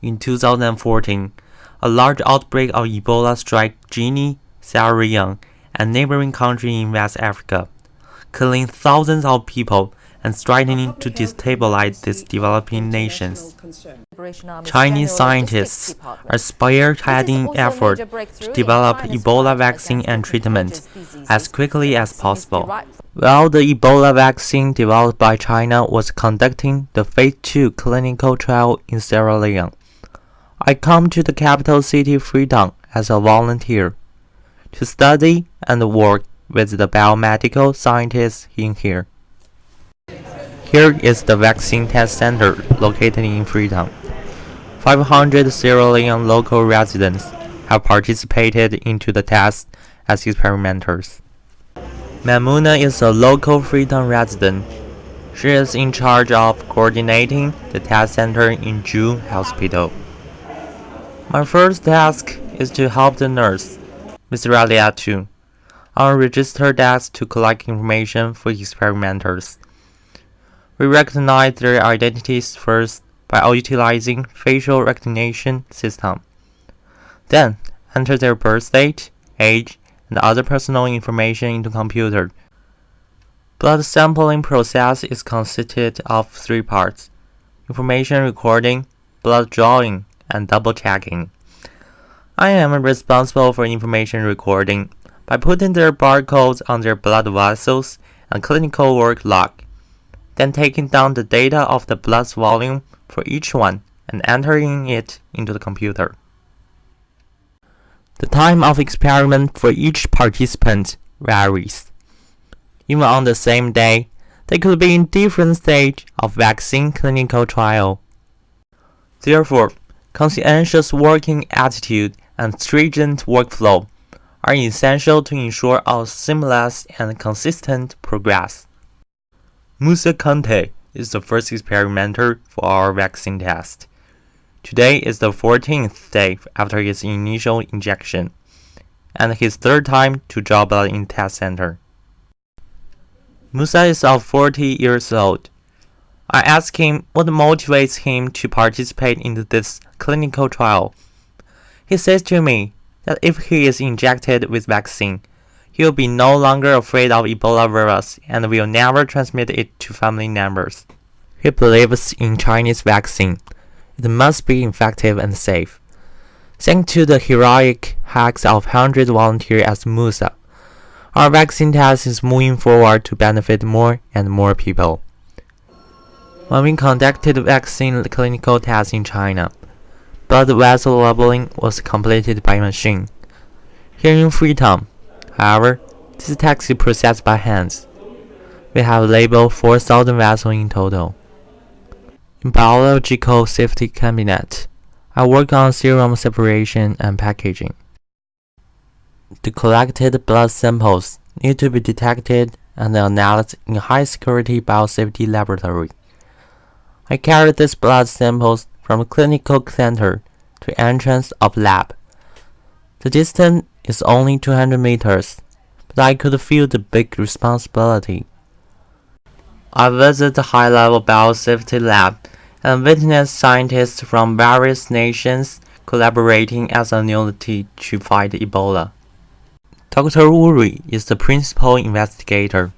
In 2014, a large outbreak of Ebola struck Guinea, Sierra Leone, and neighboring countries in West Africa, killing thousands of people and threatening to destabilize these developing nations. Chinese scientists are spearheading efforts to develop Ebola vaccine and treatment as quickly as possible. While the Ebola vaccine developed by China was conducting the Phase 2 clinical trial in Sierra Leone, I come to the capital city Freetown as a volunteer to study and work with the biomedical scientists in here. Here is the vaccine test center located in Freetown. 500 Sierra Leone local residents have participated into the test as experimenters. Mamuna is a local Freetown resident. She is in charge of coordinating the test center in June Hospital. My first task is to help the nurse, Ms. Raliatu, on a register desk to collect information for experimenters. We recognize their identities first by utilizing facial recognition system. Then enter their birth date, age, and other personal information into computer. Blood sampling process is consisted of 3 parts: information recording, blood drawing, and double checking. I am responsible for information recording by putting their barcodes on their blood vessels and clinical work log, then taking down the data of the blood volume for each one and entering it into the computer. The time of experiment for each participant varies. Even on the same day, they could be in different stage of vaccine clinical trial. Therefore, conscientious working attitude and stringent workflow are essential to ensure a seamless and consistent progress. Musa Kante is the first experimenter for our vaccine test. Today is the 14th day after his initial injection, and his 3rd time to draw blood in test center. Musa is 40 years old. I asked him what motivates him to participate in this clinical trial. He says to me that if he is injected with vaccine, he will be no longer afraid of Ebola virus and will never transmit it to family members. He believes in Chinese vaccine. It must be effective and safe. Thanks to the heroic acts of 100 volunteers as Musa, our vaccine test is moving forward to benefit more and more people. When we conducted vaccine clinical tests in China, blood vessel labeling was completed by machine. Here in Freetown, however, this task is processed by hands. We have labeled 4,000 vessels in total. In biological safety cabinet, I work on serum separation and packaging. The collected blood samples need to be detected and analyzed in a high-security biosafety laboratory. I carry these blood samples from clinical center to entrance of lab. The distance is only 200 meters, but I could feel the big responsibility. I visit the high-level biosafety lab and witness scientists from various nations collaborating as a unity to fight Ebola. Dr. Uri is the principal investigator.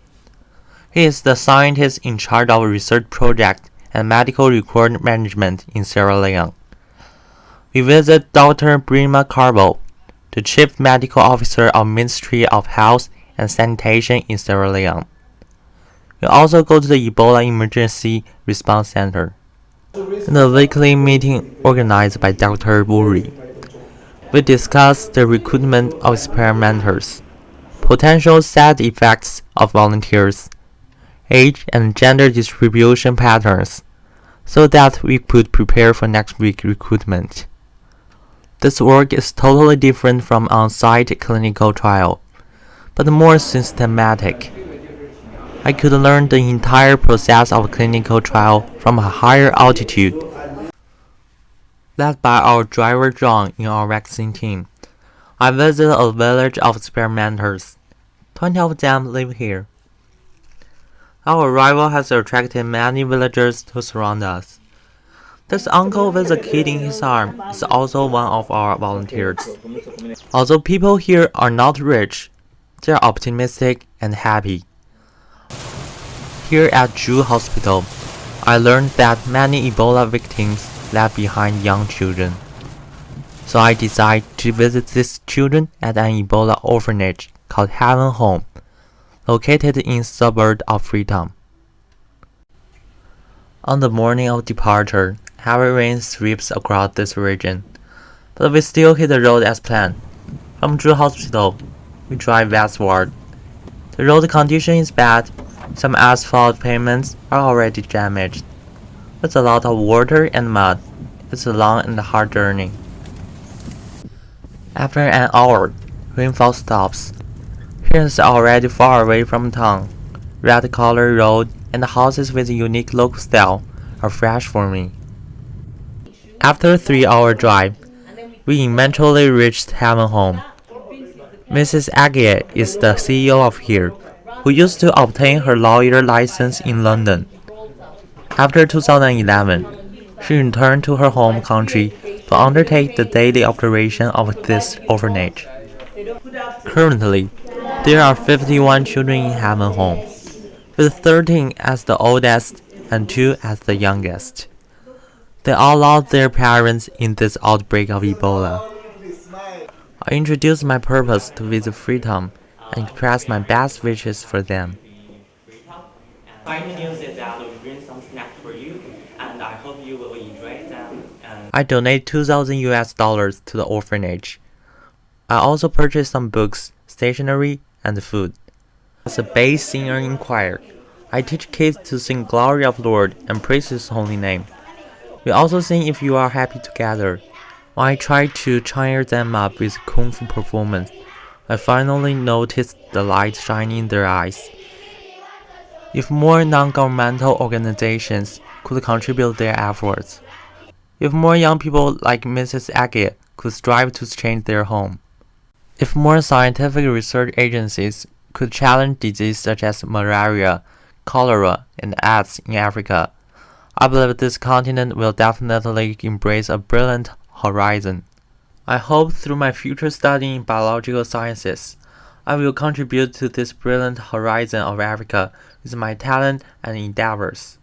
He is the scientist in charge of research project and medical record management in Sierra Leone. We visit Dr. Brima Carbo, the Chief Medical Officer of Ministry of Health and Sanitation in Sierra Leone. We also go to the Ebola Emergency Response Center. In the weekly meeting organized by Dr. Uri, we discuss the recruitment of experimenters, potential side effects of volunteers, age and gender distribution patterns, so that we could prepare for next week's recruitment. This work is totally different from on-site clinical trial, but more systematic. I could learn the entire process of clinical trial from a higher altitude. Led by our driver John in our vaccine team, I visited a village of experimenters. 20 of them live here. Our arrival has attracted many villagers to surround us. This uncle with a kid in his arm is also one of our volunteers. Although people here are not rich, they are optimistic and happy. Here at Zhu Hospital, I learned that many Ebola victims left behind young children. So I decided to visit these children at an Ebola orphanage called Heaven Home, located in the suburb of Freetown. On the morning of departure, heavy rain sweeps across this region, but we still hit the road as planned. From Zhu Hospital, we drive westward. The road condition is bad. Some asphalt pavements are already damaged. With a lot of water and mud, it's a long and hard journey. After an hour, rainfall stops. Here is already far away from town. Red-colored road and houses with a unique local style are fresh for me. After a 3-hour drive, we eventually reached Heaven Home. Mrs. Aggie is the CEO of here, who used to obtain her lawyer license in London. After 2011, she returned to her home country to undertake the daily operation of this orphanage. Currently, there are 51 children in Heaven Home, with 13 as the oldest and 2 as the youngest. They all lost their parents in this outbreak of Ebola. I introduced my purpose to visit Freetown and expressed my best wishes for them. Final news is that we bring some snacks for you, and I hope you will enjoy them. I donate $2,000 to the orphanage. I also purchased some books, stationery, and food. As a bass singer in choir, I teach kids to sing Glory of Lord and praise His holy name. We also sing If You Are Happy Together. When I tried to cheer them up with kung fu performance, I finally noticed the light shining in their eyes. If more non-governmental organizations could contribute their efforts, if more young people like Mrs. Aggie could strive to change their home, if more scientific research agencies could challenge diseases such as malaria, cholera, and AIDS in Africa, I believe this continent will definitely embrace a brilliant horizon. I hope through my future study in biological sciences, I will contribute to this brilliant horizon of Africa with my talent and endeavors.